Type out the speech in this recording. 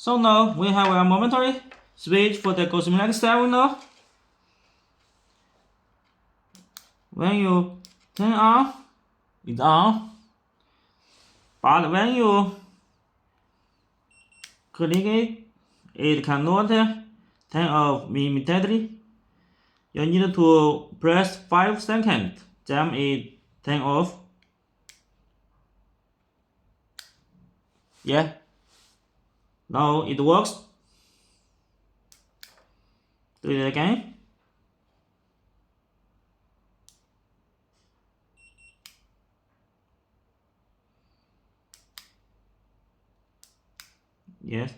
So now we have a momentary switch for the Gosmilo X7 now. When you turn on, it's on. But when you click it, it cannot turn off immediately. You need to press 5 seconds, then it turn off. Yeah, now it works. Do it again. Yes.